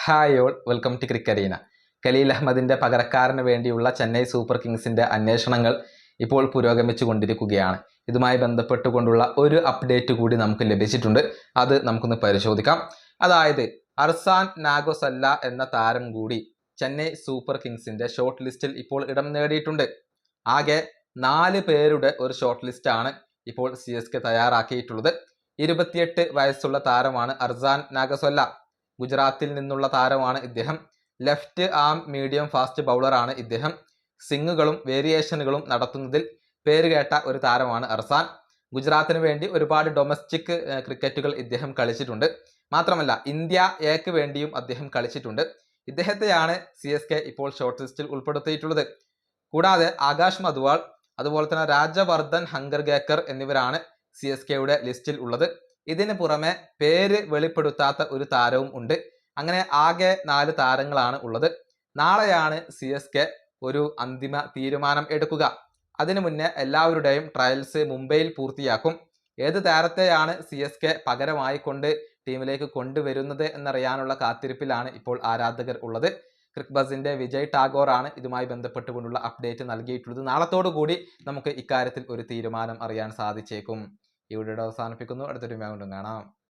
Hi all, welcome to cricarena. Khaleel അഹമ്മദിന്റെ പകരക്കാരന് വേണ്ടിയുള്ള ചെന്നൈ സൂപ്പർ കിങ്സിന്റെ അന്വേഷണങ്ങൾ ഇപ്പോൾ പുരോഗമിച്ചു കൊണ്ടിരിക്കുകയാണ്. ഇതുമായി ബന്ധപ്പെട്ടുകൊണ്ടുള്ള ഒരു അപ്ഡേറ്റ് കൂടി നമുക്ക് ലഭിച്ചിട്ടുണ്ട്. അത് നമുക്കൊന്ന് പരിശോധിക്കാം. അതായത് അർസാൻ നാഗോസല്ല എന്ന താരം കൂടി ചെന്നൈ സൂപ്പർ കിങ്സിന്റെ ഷോർട്ട് ലിസ്റ്റിൽ ഇപ്പോൾ ഇടം നേടിയിട്ടുണ്ട്. ആകെ 4 പേരുടെ ഒരു ഷോർട്ട് ലിസ്റ്റാണ് ഇപ്പോൾ CSK തയ്യാറാക്കിയിട്ടുള്ളത്. 28 വയസ്സുള്ള താരമാണ് അർസാൻ നാഗോസല്ല. ഗുജറാത്തിൽ നിന്നുള്ള താരമാണ് ഇദ്ദേഹം. ലെഫ്റ്റ് ആം മീഡിയം ഫാസ്റ്റ് ബൗളറാണ് ഇദ്ദേഹം. സ്വിങ്ങുകളും വേരിയേഷനുകളും നടത്തുന്നതിൽ പേരുകേട്ട ഒരു താരമാണ് അർസാൻ. ഗുജറാത്തിന് വേണ്ടി ഒരുപാട് ഡൊമസ്റ്റിക് ക്രിക്കറ്റുകൾ ഇദ്ദേഹം കളിച്ചിട്ടുണ്ട്. മാത്രമല്ല ഇന്ത്യ എക്ക് വേണ്ടിയും അദ്ദേഹം കളിച്ചിട്ടുണ്ട്. ഇദ്ദേഹത്തെയാണ് CSK ഇപ്പോൾ ഷോർട്ട് ലിസ്റ്റിൽ ഉൾപ്പെടുത്തിയിട്ടുള്ളത്. കൂടാതെ ആകാശ് മധുവാൾ, അതുപോലെ തന്നെ രാജവർദ്ധൻ ഹങ്കർഗേക്കർ എന്നിവരാണ് CSKയുടെ ലിസ്റ്റിൽ ഉള്ളത്. ഇതിന് പുറമെ പേര് വെളിപ്പെടുത്താത്ത ഒരു താരവും ഉണ്ട്. അങ്ങനെ ആകെ 4 താരങ്ങളാണ് ഉള്ളത്. നാളെയാണ് CSK ഒരു അന്തിമ തീരുമാനം എടുക്കുക. അതിനു മുന്നേ എല്ലാവരുടെയും ട്രയൽസ് മുംബൈയിൽ പൂർത്തിയാക്കും. ഏത് താരത്തെയാണ് CSK പകരമായി കൊണ്ട് ടീമിലേക്ക് കൊണ്ടുവരുന്നത് എന്നറിയാനുള്ള കാത്തിരിപ്പിലാണ് ഇപ്പോൾ ആരാധകർ ഉള്ളത്. ക്രിക്ബസിന്റെ വിജയ് ടാഗോർ ആണ് ഇതുമായി ബന്ധപ്പെട്ടുകൊണ്ടുള്ള അപ്ഡേറ്റ് നൽകിയിട്ടുള്ളത്. നാളത്തോടു കൂടി നമുക്ക് ഇക്കാര്യത്തിൽ ഒരു തീരുമാനം അറിയാൻ സാധിച്ചേക്കും. ഈ വീഡിയോ അവസാനിപ്പിക്കുന്നു. അടുത്തൊരു വീഡിയോ കാണാം.